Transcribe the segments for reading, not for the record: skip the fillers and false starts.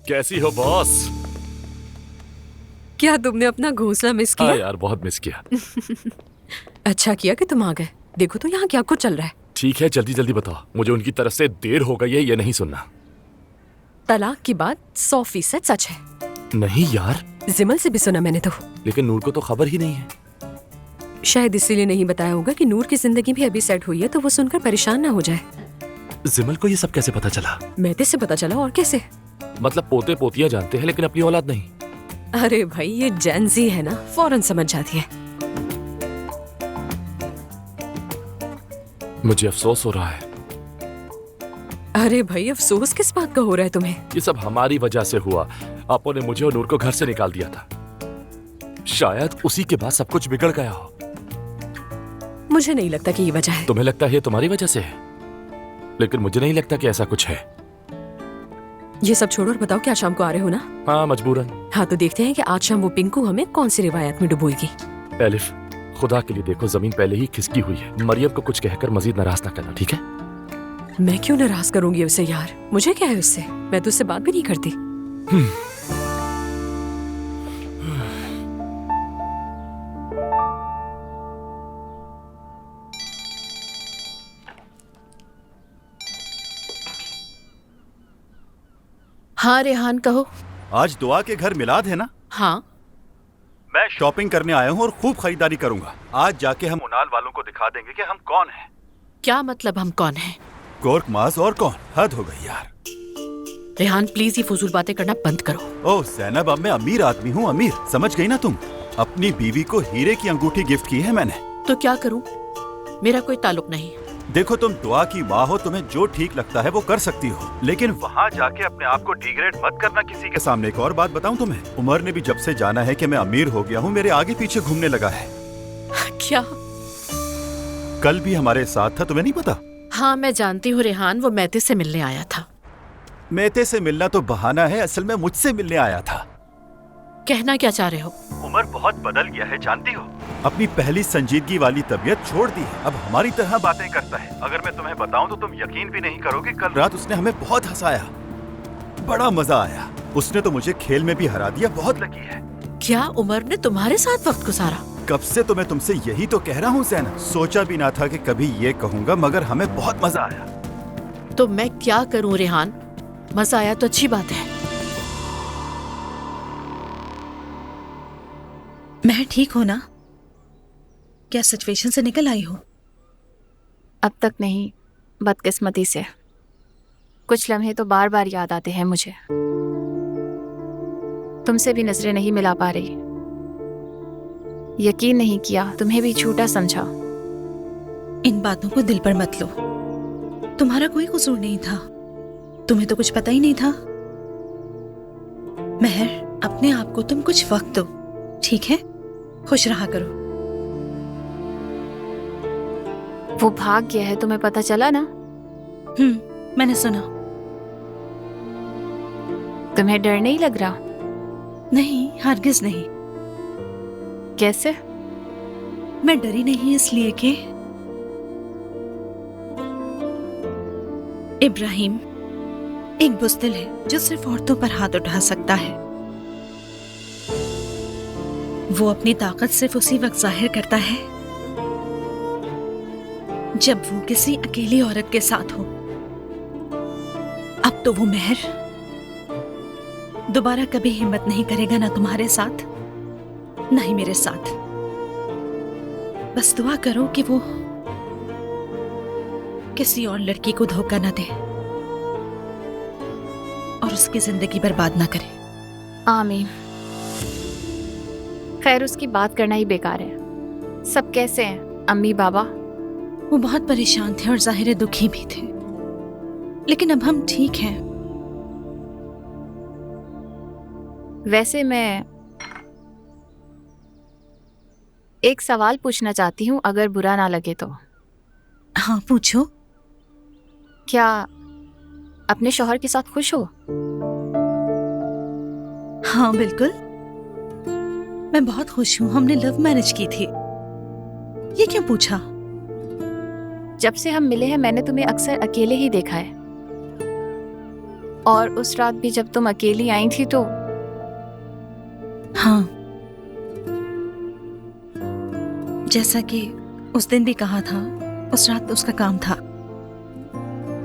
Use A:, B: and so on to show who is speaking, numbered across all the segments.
A: कैसी हो बॉस?
B: क्या तुमने अपना घोंसला मिस किया?
A: हाँ यार, बहुत मिस किया।
B: अच्छा किया कि तुम आ गए। देखो तो यहाँ क्या कुछ चल रहा है।
A: ठीक है, जल्दी जल्दी बताओ, मुझे उनकी तरफ से देर हो गई है ये नहीं सुनना।
B: तलाक की बात 100% सच है।
A: नहीं यार।
B: जिमल से भी सुना मैंने तो।
A: लेकिन नूर को तो खबर ही नहीं है।
B: शायद इसीलिए नहीं बताया होगा कि नूर की जिंदगी भी अभी सेट हुई है, तो वो सुनकर परेशान ना हो जाए।
A: जिमल को ये सब कैसे पता चला?
B: मेहते से पता चला, और कैसे।
A: मतलब पोते पोतियां जानते हैं लेकिन अपनी औलाद नहीं।
B: अरे भाई, ये जेंजी है ना, फौरन समझ जाती है।
A: मुझे अफसोस हो रहा है।
B: अरे भाई, अफसोस किस बात का हो रहा है तुम्हें?
A: ये सब हमारी वजह से हुआ। आपो ने मुझे और नूर को घर से निकाल दिया था। शायद उसी के बाद सब कुछ बिगड़ गया हो।
B: मुझे नहीं लगता कि ये वजह है।
A: तुम्हें लगता है ये तुम्हारी वजह से है, लेकिन मुझे नहीं लगता कि ऐसा कुछ है।
B: ये सब छोड़ो और बताओ कि आज शाम को आ रहे हो ना?
A: हाँ, मजबूरन।
B: हाँ, तो देखते हैं कि आज शाम वो पिंकू हमें कौन सी रिवायत में डुबोएगी।
A: एलिफ, खुदा के लिए देखो, जमीन पहले ही खिसकी हुई है। मरियम को कुछ कहकर मजीद नाराज ना करना, ठीक है?
B: मैं क्यों नाराज करूंगी उसे यार? मुझे क्या है उससे? मैं तो उससे बात भी नहीं करती।
C: हाँ रेहान, कहो।
D: आज दुआ के घर मिलाद है ना?
C: हाँ।
D: मैं शॉपिंग करने आया हूँ और खूब खरीदारी करूंगा। आज जाके हम उनाल वालों को दिखा देंगे कि हम कौन हैं।
C: क्या मतलब हम कौन हैं?
D: गोरख माज और कौन? हद हो गई यार।
C: रेहान प्लीज ये फजूल बातें करना बंद करो।
D: ओह ज़ैनब, अब मैं अमीर आदमी हूँ, अमीर, समझ गई ना तुम? अपनी बीवी को हीरे की अंगूठी गिफ्ट की है मैंने।
C: तो क्या करूं? मेरा कोई ताल्लुक नहीं।
D: देखो, तुम दुआ की माँ हो, तुम्हें जो ठीक लगता है वो कर सकती हो, लेकिन वहाँ जाके अपने आप को डिग्रेड मत करना किसी के सामने। एक और बात बताऊँ तुम्हें, उमर ने भी जब से जाना है कि मैं अमीर हो गया हूँ, मेरे आगे पीछे घूमने लगा है।
C: क्या?
D: कल भी हमारे साथ था, तुम्हें नहीं पता?
C: हाँ मैं जानती हूँ रेहान, वो मेहते से मिलने आया था।
D: मेहते से मिलना तो बहाना है, असल में मुझसे मिलने आया था।
C: कहना क्या चाह रहे हो?
D: उमर बहुत बदल गया है, जानती हो? अपनी पहली संजीदगी वाली तबीयत छोड़ दी है, अब हमारी तरह बातें करता है। अगर मैं तुम्हें बताऊं तो तुम यकीन भी नहीं करोगे, कल रात उसने हमें बहुत हंसाया, बड़ा मजा आया। उसने तो मुझे खेल में भी हरा दिया, बहुत लकी है।
C: क्या उमर ने तुम्हारे साथ वक्त गुजारा?
D: कब से तो मैं तुमसे यही तो कह रहा हूँ ज़ैनब। सोचा भी ना था कि कभी ये कहूंगा, मगर हमें बहुत मजा आया।
C: तो मैं क्या करूँ रेहान? मजा आया तो अच्छी बात है।
E: मैं ठीक हो ना? क्या सिचुएशन से निकल आई हो?
F: अब तक नहीं, बदकिस्मती से। कुछ लम्हे तो बार बार याद आते हैं मुझे। तुमसे भी नजरें नहीं मिला पा रही। यकीन नहीं किया, तुम्हें भी झूठा समझा।
E: इन बातों को दिल पर मत लो। तुम्हारा कोई कसूर नहीं था, तुम्हें तो कुछ पता ही नहीं था। महर, अपने आप को तुम कुछ वक्त दो, ठीक है? खुश रहा करो।
F: वो भाग गया है, तुम्हें पता चला ना?
E: मैंने सुना।
F: तुम्हें डर नहीं लग रहा?
E: नहीं, हरगिज नहीं।
F: कैसे?
E: मैं डरी नहीं इसलिए कि इब्राहिम एक बुज़दिल है जो सिर्फ औरतों पर हाथ उठा सकता है। वो अपनी ताकत सिर्फ उसी वक्त जाहिर करता है जब वो किसी अकेली औरत के साथ हो। अब तो वो महर दोबारा कभी हिम्मत नहीं करेगा, ना तुम्हारे साथ ना ही मेरे साथ। बस दुआ करो कि वो किसी और लड़की को धोखा न दे और उसकी जिंदगी बर्बाद ना करे।
F: आमीन। खैर, उसकी बात करना ही बेकार है। सब कैसे हैं? अम्मी बाबा?
E: वो बहुत परेशान थे और जाहिर दुखी भी थे, लेकिन अब हम ठीक हैं।
F: वैसे मैं एक सवाल पूछना चाहती हूँ, अगर बुरा ना लगे तो।
E: हाँ पूछो।
F: क्या अपने शौहर के साथ खुश हो?
E: हाँ बिल्कुल, मैं बहुत खुश हूँ। हमने लव मैरिज की थी। ये क्यों पूछा?
F: जब से हम मिले हैं मैंने तुम्हें अक्सर अकेले ही देखा है। और उस रात भी जब तुम अकेली आई थी तो
E: हाँ, जैसा कि उस दिन भी कहा था, उस रात उसका काम था।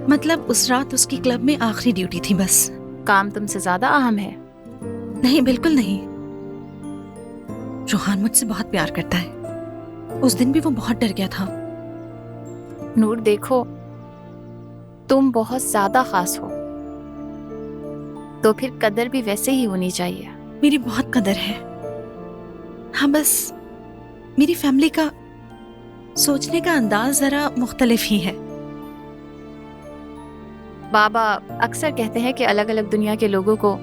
E: मतलब उस रात उसकी क्लब में आखिरी ड्यूटी थी बस।
F: काम तुमसे ज्यादा अहम है।
E: नहीं, बिल्कुल नहीं। रोहान मुझसे बहुत प्यार करता है। उस दिन भी वो बहुत डर गया था।
F: नूर देखो, तुम बहुत ज्यादा खास हो, तो फिर कदर भी वैसे ही होनी चाहिए।
E: मेरी बहुत कदर है। हाँ, बस मेरी फैमिली का सोचने का अंदाज जरा मुख्तलिफ ही है।
F: बाबा अक्सर कहते हैं कि अलग अलग दुनिया के लोगों को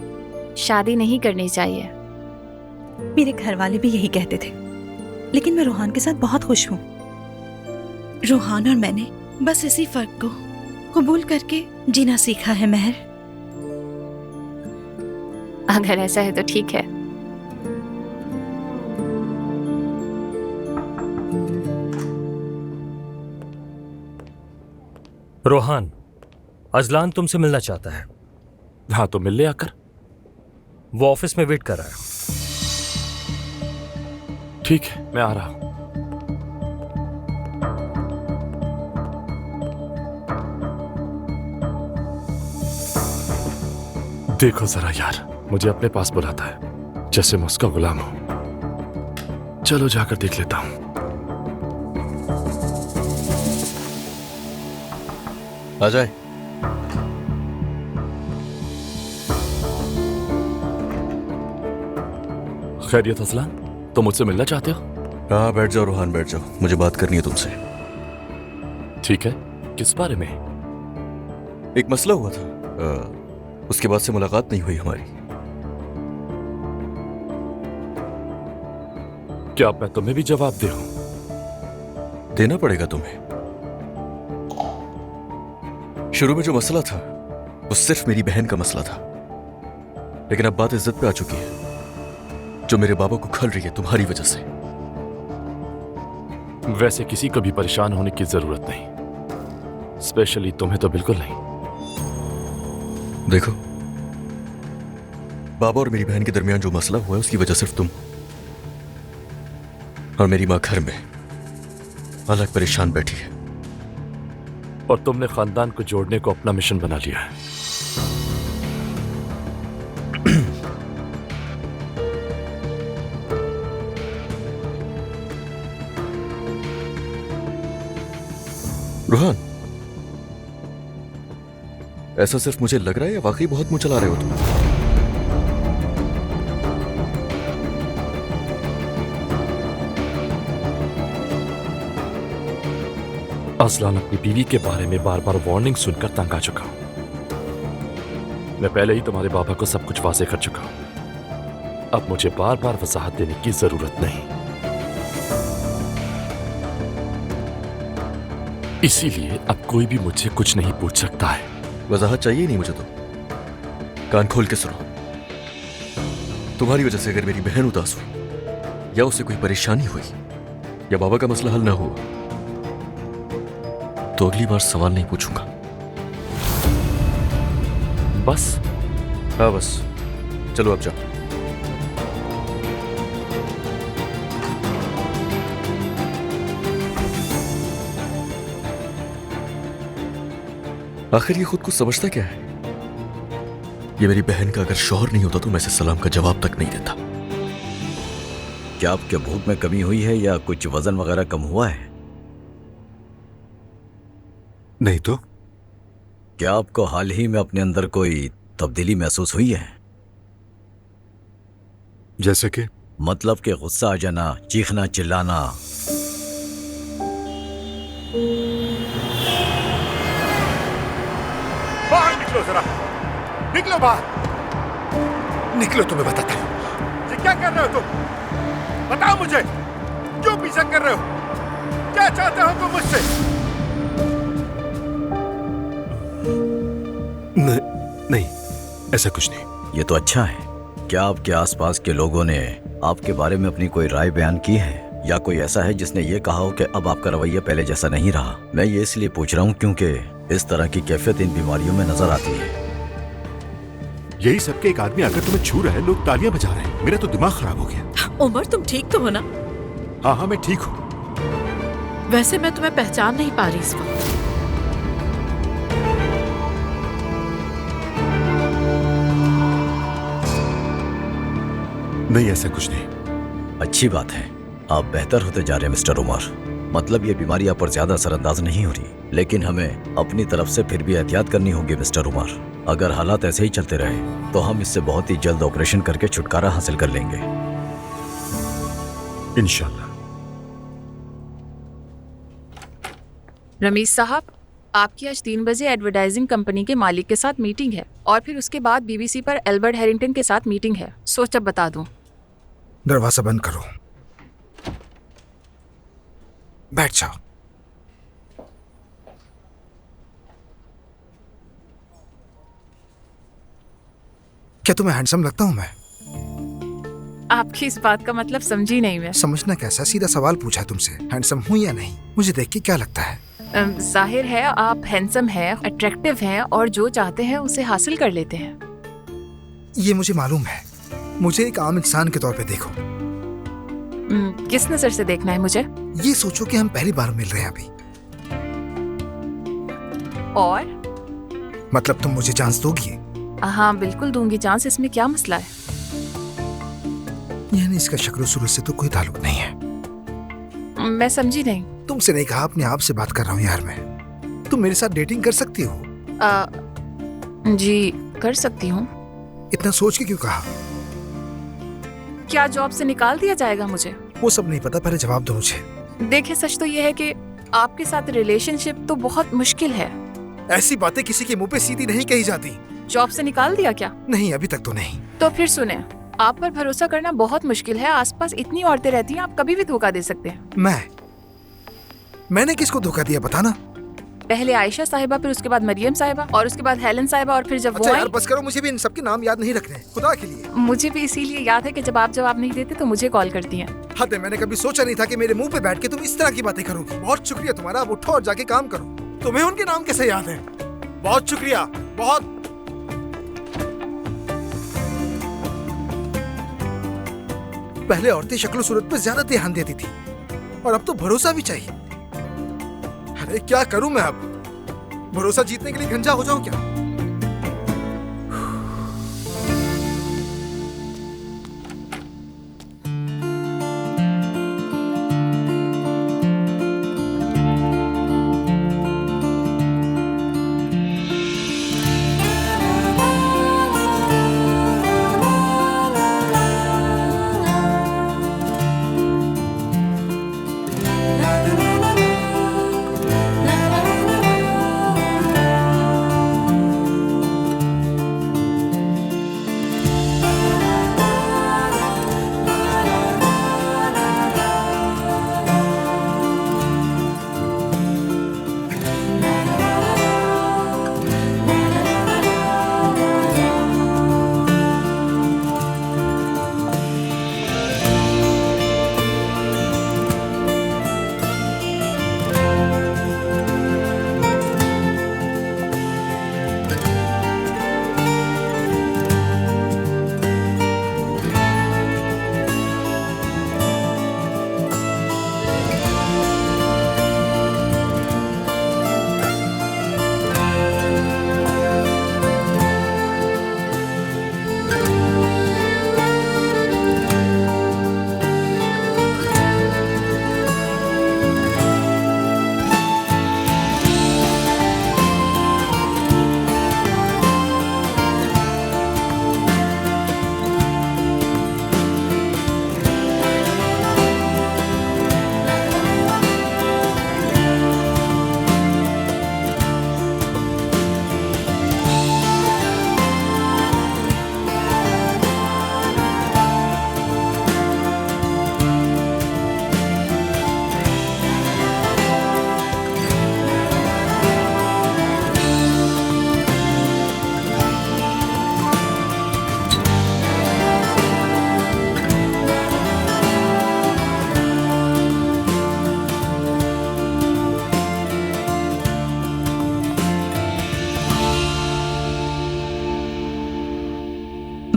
F: शादी नहीं करनी चाहिए।
E: मेरे घर वाले भी यही कहते थे, लेकिन मैं रोहान के साथ बहुत खुश हूँ। रोहान और मैंने बस इसी फर्क को कबूल करके जीना सीखा है महर।
F: अगर ऐसा है तो ठीक है।
G: रोहान, अजलान तुमसे मिलना चाहता है।
A: हाँ तो मिल ले आकर।
G: वो ऑफिस में वेट कर रहा है।
A: ठीक है, मैं आ रहा हूं। देखो जरा यार, मुझे अपने पास बुलाता है जैसे मैं उसका गुलाम हूं। चलो जाकर देख लेता हूं।
D: आ जाए।
A: खैरियत अजलान, तुम मुझसे मिलना चाहते हो?
D: हाँ, बैठ जाओ रोहान, बैठ जाओ। मुझे बात करनी है तुमसे।
A: ठीक है, किस बारे में?
D: एक मसला हुआ था, उसके बाद से मुलाकात नहीं हुई हमारी।
A: क्या मैं तुम्हें भी जवाब दे?
D: देना पड़ेगा तुम्हें। शुरू में जो मसला था वो सिर्फ मेरी बहन का मसला था, लेकिन अब बात इज्जत पे आ चुकी है जो मेरे बाबा को खल रही है तुम्हारी वजह से।
A: वैसे किसी को भी परेशान होने की जरूरत नहीं, स्पेशली तुम्हें तो बिल्कुल नहीं।
D: देखो, बाबा और मेरी बहन के दरमियान जो मसला हुआ है उसकी वजह सिर्फ तुम और मेरी मां घर में अलग परेशान बैठी है,
A: और तुमने खानदान को जोड़ने को अपना मिशन बना लिया है।
D: रोहान, ऐसा सिर्फ मुझे लग रहा है या वाकई बहुत मुंह चला रहे हो तुम?
A: असलान, अपनी बीवी के बारे में बार बार वार्निंग सुनकर तंग आ चुका हूं। मैं पहले ही तुम्हारे बाबा को सब कुछ वाजे कर चुका हूं। अब मुझे बार बार वजाहत देने की जरूरत नहीं। इसीलिए अब कोई भी मुझसे कुछ नहीं पूछ सकता है।
D: वजाहत चाहिए नहीं मुझे तो। कान खोल के सुनो, तुम्हारी वजह से अगर मेरी बहन उदास हुई या उसे कोई परेशानी हुई या बाबा का मसला हल ना हुआ तो अगली बार सवाल नहीं पूछूंगा।
A: बस?
D: हाँ बस, चलो अब जाओ। आखिर ये खुद को समझता क्या है? ये मेरी बहन का अगर शौहर नहीं होता तो मैं इसे सलाम का जवाब तक नहीं देता।
H: क्या आपके भूख में कमी हुई है या कुछ वजन वगैरह कम हुआ है?
D: नहीं तो।
H: क्या आपको हाल ही में अपने अंदर कोई तब्दीली महसूस हुई है?
D: जैसे कि?
H: मतलब कि गुस्सा आ जाना, चीखना, चिल्लाना।
I: बाहर निकलो जरा, निकलो बाहर, निकलो। तुम्हें बताता हूं। ये क्या कर रहे हो तुम? बताओ मुझे, क्यों पीछा कर रहे हो? क्या चाहते हो तुम मुझसे?
D: नहीं, ऐसा कुछ नहीं।
H: ये तो अच्छा है। क्या आपके आसपास के लोगों ने आपके बारे में अपनी कोई राय बयान की है, या कोई ऐसा है जिसने ये कहा हो कि अब आपका रवैया पहले जैसा नहीं रहा? मैं ये इसलिए पूछ रहा हूँ क्योंकि इस तरह की कैफियत इन बीमारियों में नजर आती है।
I: यही सबके एक आदमी आकर तुम्हें छू रहा है, लोग तालियां बजा रहे हैं। मेरा तो दिमाग खराब हो गया।
C: उमर, तुम ठीक तो हो ना?
I: हाँ हाँ, मैं ठीक हूँ।
C: वैसे मैं तुम्हें पहचान नहीं पा रही इस वक्त।
I: नहीं, ऐसा कुछ नहीं।
H: अच्छी बात है, आप बेहतर होते जा रहे हैं मिस्टर उमर। मतलब ये बीमारी आप पर ज्यादा असरअंदाज नहीं हो रही, लेकिन हमें अपनी तरफ से फिर भी एहतियात करनी होगी मिस्टर उमर। अगर हालात ऐसे ही चलते रहे तो हम इससे बहुत ही जल्द ऑपरेशन करके छुटकारा हासिल कर लेंगे,
I: इंशाल्लाह।
F: रमीज साहब, आपकी आज 3 बजे एडवर्टाइजिंग कंपनी के मालिक के साथ मीटिंग है और फिर उसके बाद बीबीसी पर एल्बर्ट हैरिंगटन के साथ मीटिंग है। सोच अब बता दूं।
J: दरवाजा बंद करो, बैठ जाओ। क्या तुम्हें हैंडसम लगता हूं मैं?
F: आपकी इस बात का मतलब समझी नहीं मैं।
J: समझना कैसा, सीधा सवाल पूछा तुमसे, हैंडसम हूं या नहीं? मुझे देख के क्या लगता है?
F: जाहिर है आप हैंडसम हैं, अट्रैक्टिव हैं और जो चाहते हैं उसे हासिल कर लेते हैं।
J: ये मुझे मालूम है। मुझे एक आम इंसान के तौर पे देखो।
F: किस नजर से देखना है मुझे?
J: ये सोचो कि हम पहली बार मिल रहे हैं अभी।
F: और
J: मतलब तुम मुझे चांस दोगी?
F: हाँ बिल्कुल दूंगी चांस, इसमें क्या मसला है?
J: यानी इसका शक्ल सूरत से तो कोई ताल्लुक नहीं है।
F: मैं समझी नहीं।
J: तुमसे नहीं कहा, अपने आप से बात कर रहा हूँ यार मैं। तुम मेरे साथ डेटिंग कर सकती हो?
F: जी कर सकती हूँ।
J: इतना सोच के क्यों कहा?
F: क्या जॉब से निकाल दिया जाएगा मुझे?
J: वो सब नहीं पता, पहले जवाब दो मुझे।
F: देखिए सच तो ये है कि आपके साथ रिलेशनशिप तो बहुत मुश्किल है।
J: ऐसी बातें किसी के मुंह पे सीधी नहीं कही जाती।
F: जॉब से निकाल दिया क्या?
J: नहीं, अभी तक तो नहीं।
F: तो फिर सुने, आप पर भरोसा करना बहुत मुश्किल है। आसपास इतनी औरतें रहती हैं, आप कभी भी धोखा दे सकते हैं।
J: मैंने किसको धोखा दिया बताना?
F: पहले आयशा साहिबा, फिर उसके बाद मरियम साहिबा और उसके बाद हेलन साहिबा और फिर जब
J: अच्छा
F: वो
J: यार बस करो, मुझे भी इन सबके नाम याद नहीं रखने, खुदा के लिए।
F: मुझे भी इसीलिए याद है कि जब आप जवाब नहीं देते तो मुझे कॉल करती हैं।
J: हद है, मैंने कभी सोचा नहीं था कि मेरे मुंह पे बैठ के तुम इस तरह की बातें करोगी। बहुत शुक्रिया तुम्हारा, अब उठो और जाके काम करो। तुम्हें उनके नाम कैसे याद है? बहुत शुक्रिया, बहुत। पहले औरतें शक्ल सूरत पे ज्यादा ध्यान देती थी और अब तो भरोसा भी चाहिए। अरे क्या करूं मैं अब? भरोसा जीतने के लिए गंजा हो जाऊं क्या?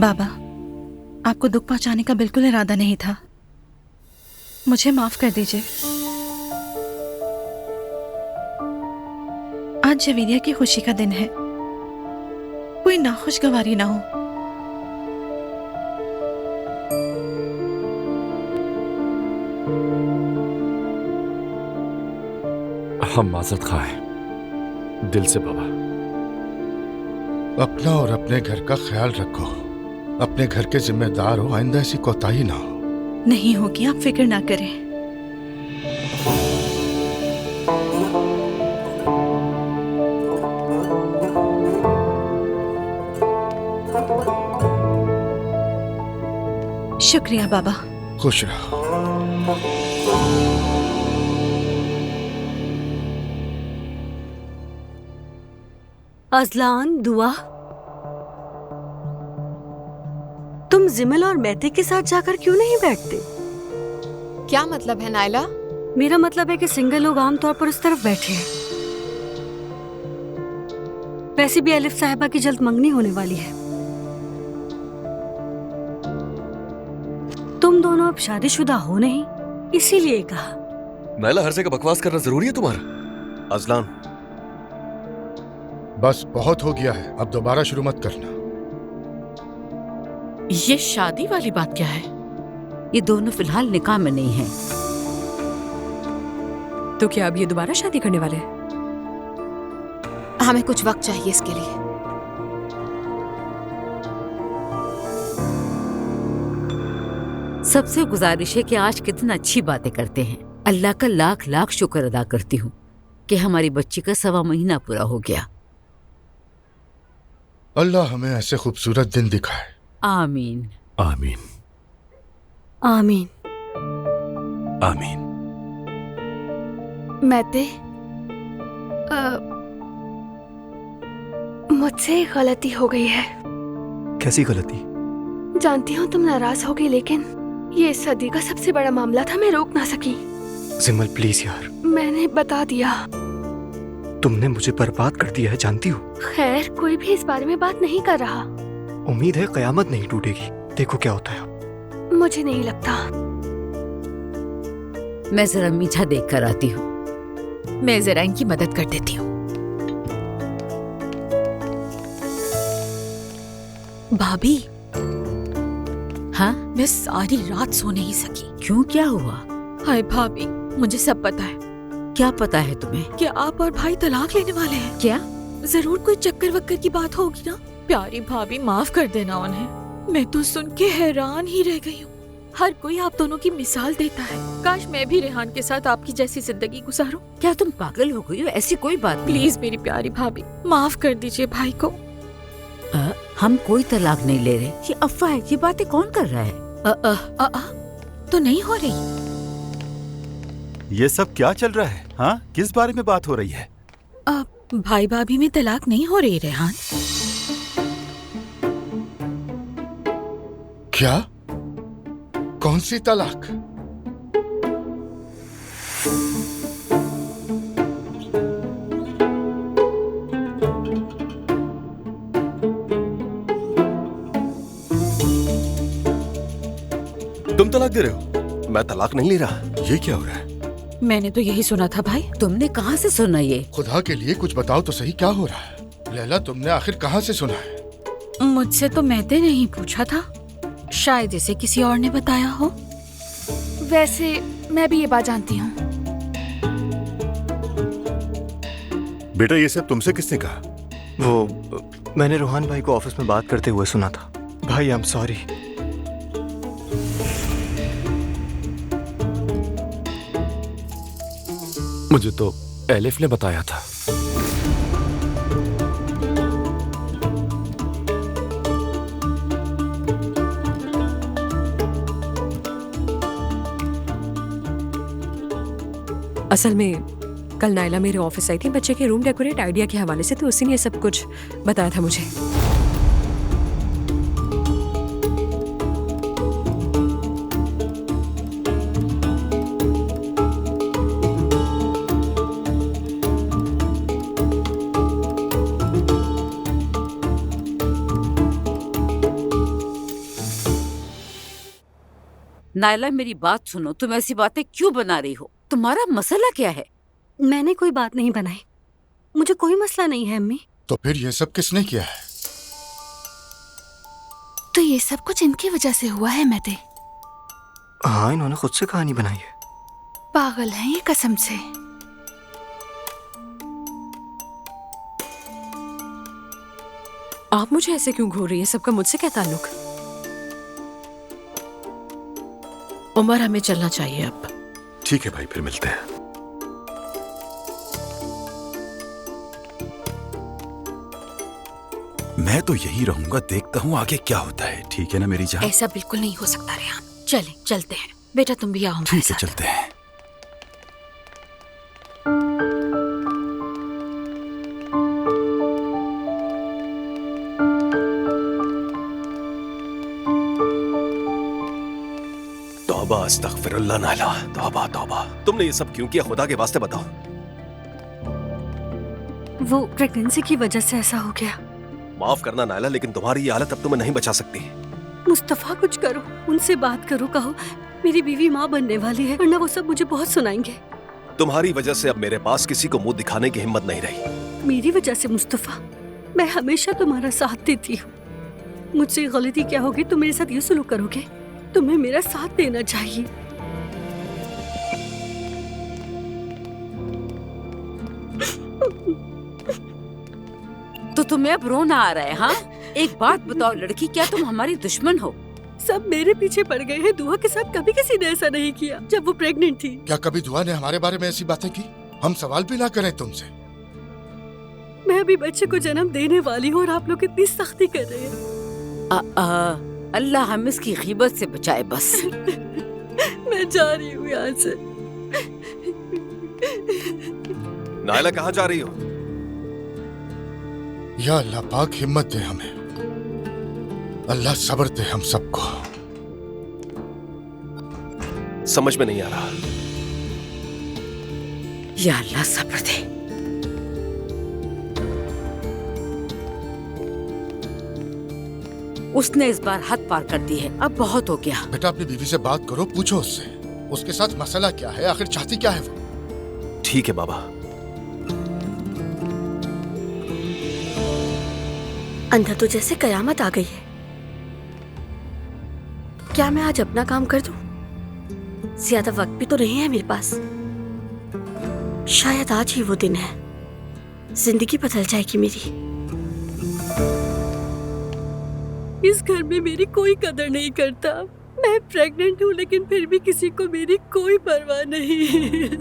E: बाबा, आपको दुख पहुंचाने का बिल्कुल इरादा नहीं था। मुझे माफ कर दीजिए। आज जवेरिया की खुशी का दिन है, कोई नाखुशगवारी ना हो।
A: हम माजरत खा हैं दिल से बाबा।
I: अपना और अपने घर का ख्याल रखो, अपने घर के जिम्मेदार हो, आइंदा ऐसी कोताही ना हो।
E: नहीं होगी, आप फिक्र ना करें। शुक्रिया बाबा।
I: खुश रहो।
K: अजलान, दुआ, तुम जिमल और मैते के साथ जाकर क्यों नहीं बैठते?
F: क्या मतलब है नायला?
K: मेरा मतलब है कि सिंगल लोग आमतौर पर उस तरफ बैठे हैं। वैसे भी अलिफ साहिबा की जल्द मंगनी होने वाली है। तुम दोनों अब शादीशुदा हो नहीं, इसीलिए कहा।
L: नायला, हर जगह बकवास करना जरूरी है तुम्हारा? अजलान,
I: बस बहुत हो गया है, अब दोबारा शुरू मत करना।
C: ये शादी वाली बात क्या है?
M: ये दोनों फिलहाल निकाह में नहीं हैं।
B: तो क्या अब ये दोबारा शादी करने वाले हैं?
F: हमें कुछ वक्त चाहिए इसके लिए।
M: सबसे गुजारिश है कि आज कितना अच्छी बातें करते हैं। अल्लाह का लाख लाख शुक्र अदा करती हूँ कि हमारी बच्ची का 1.25 महीना पूरा हो गया।
I: अल्लाह हमें ऐसे खूबसूरत दिन दिखाए।
M: आमीन
A: आमीन
K: आमीन
A: आमीन।
N: मैते, मुझसे गलती हो गई है।
L: कैसी गलती?
N: जानती हूँ तुम नाराज होगी, लेकिन ये इस सदी का सबसे बड़ा मामला था, मैं रोक ना सकी।
L: जिमल प्लीज यार।
N: मैंने बता दिया।
L: तुमने मुझे बर्बाद कर दिया है, जानती हो।
N: खैर, कोई भी इस बारे में बात नहीं कर रहा।
L: उम्मीद है कयामत नहीं टूटेगी, देखो क्या होता है।
N: मुझे नहीं लगता।
M: मैं जरा मीठा देख कर आती हूँ।
C: मैं जरा इनकी मदद कर देती हूँ। भाभी।
M: हाँ?
C: मैं सारी रात सो नहीं सकी।
M: क्यों, क्या हुआ?
C: हाय भाभी, मुझे सब पता है।
M: क्या पता है तुम्हें?
C: कि आप और भाई तलाक लेने वाले हैं।
M: क्या?
C: जरूर कोई चक्कर वक्कर की बात होगी ना। प्यारी भाभी, माफ कर देना उन्हें। मैं तो सुन के हैरान ही रह गई हूँ। हर कोई आप दोनों की मिसाल देता है। काश मैं भी रेहान के साथ आपकी जैसी जिंदगी गुजारूं।
M: क्या तुम पागल हो गई हो? ऐसी कोई बात नहीं।
C: प्लीज मेरी प्यारी भाभी, माफ कर दीजिए भाई को।
M: हम कोई तलाक नहीं ले रहे, ये अफवाह है। ये बातें कौन कर रहा है?
C: तो नहीं हो रही।
D: ये सब क्या चल रहा है? हाँ, किस बारे में बात हो रही है?
C: भाई भाभी में तलाक नहीं हो रही रेहान।
I: क्या? कौन सी तलाक?
L: तुम तलाक दे रहे हो? मैं तलाक नहीं ले रहा।
I: ये क्या हो रहा है?
C: मैंने तो यही सुना था भाई।
M: तुमने कहाँ से सुना ये?
I: खुदा के लिए कुछ बताओ तो सही, क्या हो रहा है? लैला, तुमने आखिर कहाँ से सुना है?
C: मुझसे तो मैते नहीं पूछा था, शायद इसे किसी और ने बताया हो।
N: वैसे मैं भी ये बात जानती हूँ।
I: बेटा, ये सब तुमसे किसने कहा?
L: वो मैंने रोहान भाई को ऑफिस में बात करते हुए सुना था। भाई, आई एम सॉरी।
A: मुझे तो एलिफ ने बताया था।
B: असल में कल नायला मेरे ऑफिस आई थी बच्चे के रूम डेकोरेट आइडिया के हवाले से, तो उसी ने सब कुछ बताया था मुझे।
M: नायला मेरी बात सुनो, तुम ऐसी बातें क्यों बना रही हो? तुम्हारा मसला क्या है?
K: मैंने कोई बात नहीं बनाई, मुझे कोई मसला नहीं है अम्मी।
I: तो फिर ये सब किसने किया है?
N: तो ये सब कुछ इनकी वजह से हुआ है मैते।
L: हाँ, इन्होंने खुद से कहानी बनाई है।
N: पागल है ये कसम से।
B: आप मुझे ऐसे क्यों घूर रही है? सबका मुझसे क्या ताल्लुक?
O: उमर, हमें चलना चाहिए अब।
I: ठीक है भाई, फिर मिलते हैं।
D: मैं तो यही रहूंगा, देखता हूँ आगे क्या होता है। ठीक है ना मेरी जान?
O: ऐसा बिल्कुल नहीं हो सकता रेहान। चले चलते हैं। बेटा तुम भी आओ हमारे
D: ठीक है,
O: साथ।
D: चलते हैं।
P: तौबा अस्तगफिरुल्लाह नायला, तौबा तौबा। तुमने ये सब क्यों किया? खुदा के वास्ते बताओ।
K: वो प्रेगनेंसी की वजह से ऐसा हो गया।
P: माफ करना नायला, लेकिन तुम्हारी ये हालत अब तुम्हें नहीं बचा सकती।
K: मुस्तफा, कुछ करो, उनसे बात करो, कहो मेरी बीवी माँ बनने वाली है, वरना वो सब मुझे बहुत सुनाएंगे।
P: तुम्हारी वजह से अब मेरे पास किसी को मुंह दिखाने की हिम्मत नहीं रही।
K: मेरी वजह से मुस्तफा? मैं हमेशा तुम्हारा साथ देती हूँ। मुझसे गलती क्या होगी? तुम मेरे साथ ये सलूक करोगे? तुम्हें मेरा साथ देना चाहिए।
M: तो तुम्हें अब रोना आ रहा है? हाँ, एक बात बताओ लड़की, क्या तुम हमारी दुश्मन हो?
K: सब मेरे पीछे पड़ गए हैं। दुआ के साथ कभी किसी ने ऐसा नहीं किया जब वो प्रेग्नेंट थी।
I: क्या कभी दुआ ने हमारे बारे में ऐसी बातें की? हम सवाल भी ना करें तुमसे।
K: मैं अभी बच्चे को जन्म देने वाली हूँ और आप लोग इतनी सख्ती कर रहे हैं।
M: अल्लाह हम इसकी गीबत से बचाए बस।
K: मैं जा रही हूँ यहाँ से।
P: नायला, कहाँ जा रही हो?
I: या अल्लाह पाक हिम्मत दे हमें, अल्लाह सब्र दे हम सबको।
P: समझ में नहीं आ रहा।
M: या अल्लाह सब्र दे। उसने इस बार हद पार कर दी है, अब बहुत हो गया।
I: बेटा, अपनी बीवी से बात करो, पूछो उससे उसके साथ मसला क्या है, आखिर चाहती क्या है वो।
P: ठीक है बाबा।
K: अंधा तो जैसे कयामत आ गई है। क्या मैं आज अपना काम कर दूं? ज्यादा वक्त भी तो नहीं है मेरे पास। शायद आज ही वो दिन है, जिंदगी बदल जाएगी मेरी। इस घर में मेरी कोई कदर नहीं करता। मैं प्रेग्नेंट हूँ, लेकिन फिर भी किसी को मेरी कोई परवाह नहीं।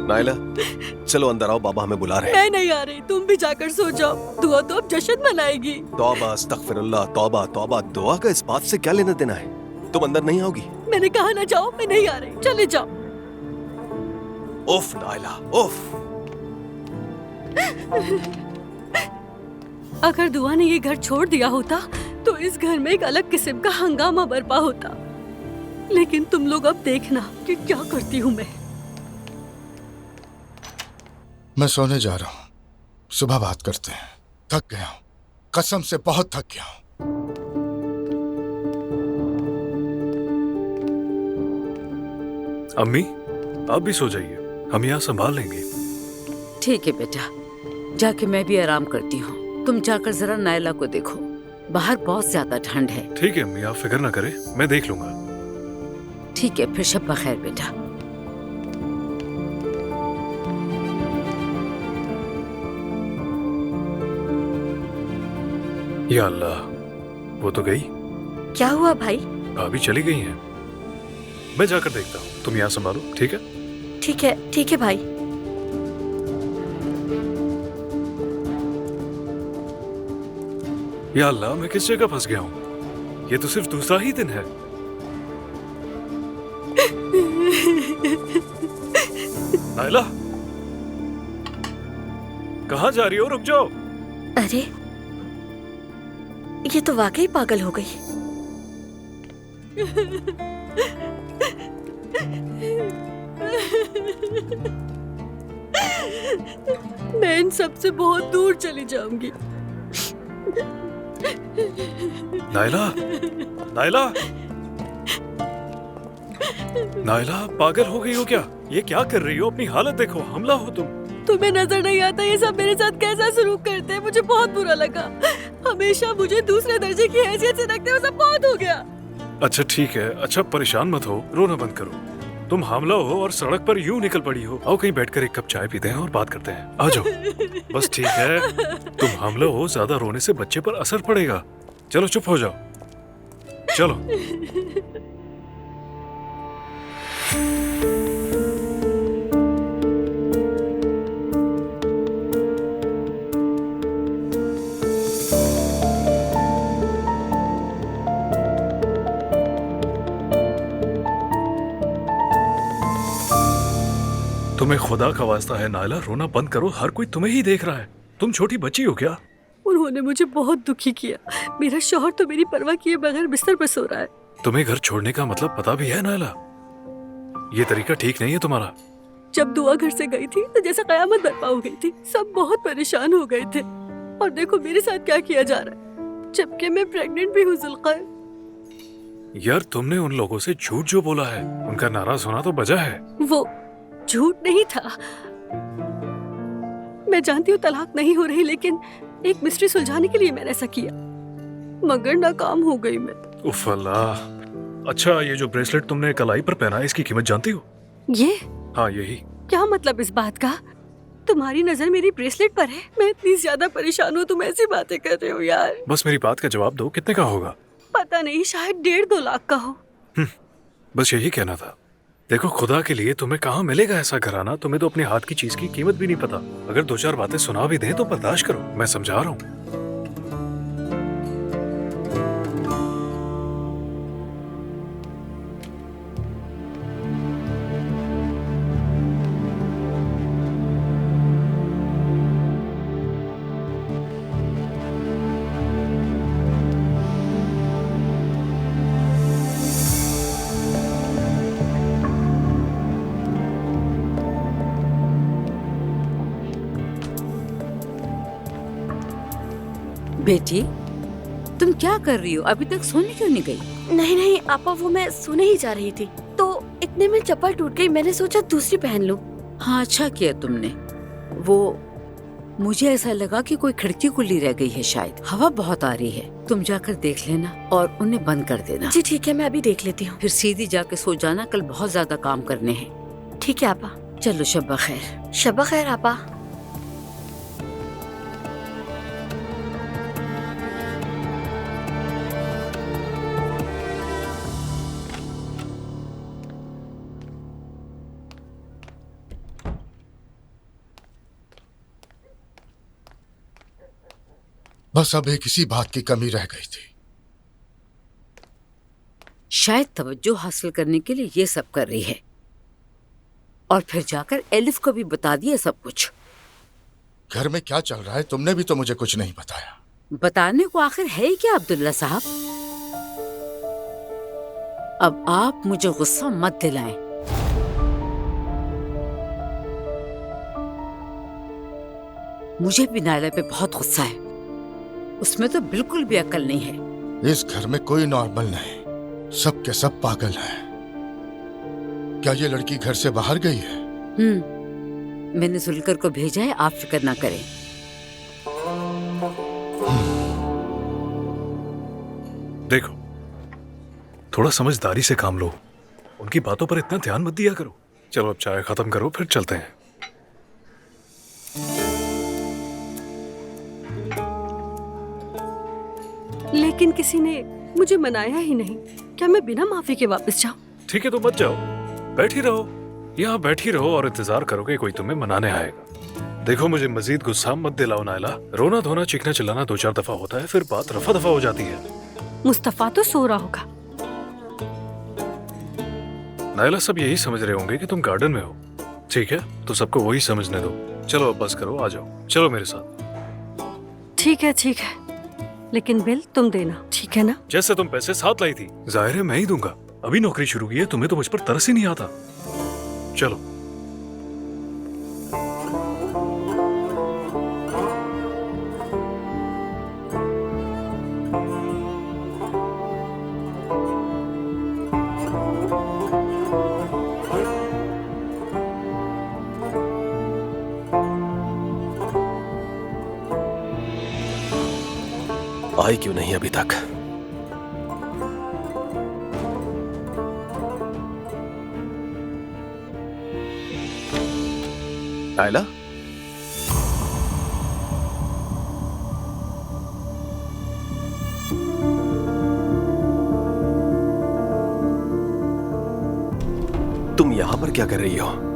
P: नायला, चलो अंदर आओ, बाबा हमें बुला रहे हैं।
K: मैं नहीं आ रही, तुम भी जाकर सो जाओ। दुआ तो अब जश्न मनाएगी।
P: तौबा अस्तगफिरुल्लाह, तौबा तौबा। दुआ का इस बात से क्या लेना देना है? तुम अंदर नहीं आओगी?
K: मैंने कहा ना जाओ, मैं नहीं आ रही, चले जाओ।
P: उफ नायला, उफ।
K: अगर दुआ ने ये घर छोड़ दिया होता तो इस घर में एक अलग किस्म का हंगामा बरपा होता। लेकिन तुम लोग अब देखना कि क्या करती हूँ मैं।
I: मैं सोने जा रहा हूँ, सुबह बात करते हैं। थक गया हूँ, कसम से बहुत थक गया हूँ।
A: अम्मी, आप भी सो जाइए, हम यहाँ संभाल लेंगे।
M: ठीक है बेटा, जाके मैं भी आराम करती हूँ। तुम जाकर जरा नायला को देखो, बाहर बहुत ज्यादा ठंड है।
A: ठीक है अम्मी, आप फिक्र ना करें, मैं देख लूंगा।
M: ठीक है, फिर शब बखैर बेटा।
A: या अल्लाह, वो तो गई।
K: क्या हुआ भाई?
A: भाभी चली गई हैं। मैं जाकर देखता हूँ, तुम यहाँ संभालो, ठीक है?
K: ठीक है भाई।
A: या अल्लाह, मैं किस जगह फंस गया हूँ? ये तो सिर्फ दूसरा ही दिन है। नायला, कहाँ जा रही हो? रुक जाओ।
K: अरे, ये तो वाकई पागल हो गई। मैं इन सब से बहुत दूर चली जाऊंगी।
A: नायला, नायला, नायला, पागल हो गई हो क्या? ये क्या कर रही हो? अपनी हालत देखो, हमला हो तुम।
K: तुम्हें नजर नहीं आता ये सब मेरे साथ कैसा सलूक करते हैं? मुझे बहुत बुरा लगा। हमेशा मुझे दूसरे दर्जे की हैसियत से रखते हैं, वो सब बहुत हो गया।
A: अच्छा ठीक है, अच्छा परेशान मत हो, रोना बंद करो। तुम हमला हो और सड़क पर यूं निकल पड़ी हो। आओ कहीं बैठकर एक कप चाय पीते हैं और बात करते हैं। आ जाओ। बस ठीक है, तुम हमला हो, ज्यादा रोने से बच्चे पर असर पड़ेगा। चलो चुप हो जाओ, चलो। तुम्हें खुदा का वास्ता है नायला, रोना बंद करो। हर कोई तुम्हें ही देख रहा है। तुम छोटी बच्ची हो क्या?
K: उन्होंने मुझे बहुत दुखी किया। मेरा शौहर तो मेरी परवाह किए बगैर बिस्तर पर सो रहा है।
A: तुम्हें घर छोड़ने का मतलब पता भी है नायला? ये तरीका ठीक नहीं है तुम्हारा।
K: जब दुआ घर से गई थी तो जैसे कयामत बर्पा हो गई थी। सब बहुत परेशान हो गए थे। और देखो मेरे साथ क्या किया जा रहा है, जबकि मैं प्रेग्नेंट भी हूँ जुल्क़ैर।
A: यार तुमने उन लोगों से झूठ जो बोला है, उनका नाराज होना तो बजा है।
K: वो झूठ नहीं था। मैं जानती हूँ तलाक नहीं हो रही, लेकिन एक मिस्ट्री सुलझाने के लिए मैंने ऐसा किया, मगर नाकाम हो गई मैं।
A: उफ अल्लाह। अच्छा ये जो ब्रेसलेट तुमने कलाई पर पहना है, इसकी कीमत जानती हो?
K: ये?
A: हाँ यही।
K: क्या मतलब इस बात का? तुम्हारी नजर मेरी ब्रेसलेट पर है? मैं इतनी ज्यादा परेशान हूँ, तुम ऐसी बातें कर रहे हो यार।
A: बस मेरी बात का जवाब दो, कितने का होगा?
K: पता नहीं, शायद 1.5-2 लाख का हो।
A: बस यही कहना था। देखो खुदा के लिए तुम्हें कहाँ मिलेगा ऐसा घराना? तुम्हें तो अपने हाथ की चीज की कीमत भी नहीं पता। अगर 2-4 बातें सुना भी दें तो बर्दाश्त करो, मैं समझा रहा हूँ।
M: बेटी तुम क्या कर रही हो? अभी तक सोने क्यों नहीं गई?
N: नहीं नहीं आपा, वो मैं सोने ही जा रही थी तो इतने में चप्पल टूट गई। मैंने सोचा दूसरी पहन लूं।
M: हाँ अच्छा किया तुमने। वो मुझे ऐसा लगा कि कोई खिड़की खुली रह गई है, शायद हवा बहुत आ रही है। तुम जाकर देख लेना और उन्हें बंद कर देना।
N: जी ठीक है, मैं अभी देख लेती हूँ।
M: फिर सीधी जाके सो जाना, कल बहुत ज्यादा काम करने हैं।
N: ठीक है आपा।
M: चलो शब्बा खैर।
N: शब्बा खैर आपा।
I: बस अब एक इसी बात की कमी रह गई थी।
M: शायद तवज्जो हासिल करने के लिए ये सब कर रही है, और फिर जाकर एलिफ को भी बता दिया सब कुछ।
I: घर में क्या चल रहा है तुमने भी तो मुझे कुछ नहीं बताया।
M: बताने को आखिर है ही क्या अब्दुल्ला साहब? अब आप मुझे गुस्सा मत दिलाएं। मुझे भी नायला पे बहुत गुस्सा है। उसमें तो बिल्कुल भी अकल नहीं है।
I: इस घर में कोई नॉर्मल नहीं, सब के सब पागल हैं। क्या ये लड़की घर से बाहर गई है?
M: मैंने जुल्कर को भेजा है, आप फिक्र ना करें।
A: देखो थोड़ा समझदारी से काम लो, उनकी बातों पर इतना ध्यान मत दिया करो। चलो अब चाय खत्म करो, फिर चलते हैं।
K: लेकिन किसी ने मुझे मनाया ही नहीं। क्या मैं बिना माफी के वापस जाऊं?
A: ठीक है तो मत जाओ, बैठी रहो, यहाँ बैठी रहो और इंतजार करो कि कोई तुम्हें मनाने आएगा। देखो मुझे मजीद गुस्सा मत दिलाओ नायला। रोना धोना चीखना चिल्लाना 2-4 दफा होता है, फिर बात रफा दफा हो जाती है।
K: मुस्तफा तो सो रहा होगा।
A: नायला सब यही समझ रहे होंगे कि तुम गार्डन में हो। ठीक है तो सबको वही समझने दो। चलो अब बस करो, आ जाओ, चलो मेरे साथ।
K: ठीक है, लेकिन बिल तुम देना, ठीक है ना?
A: जैसे तुम पैसे साथ लाई थी, जाहिर है मैं ही दूंगा। अभी नौकरी शुरू की है, तुम्हें तो मुझ पर तरस ही नहीं आता। चलो
P: आई क्यों नहीं अभी तक? आयला? तुम यहां पर क्या कर रही हो?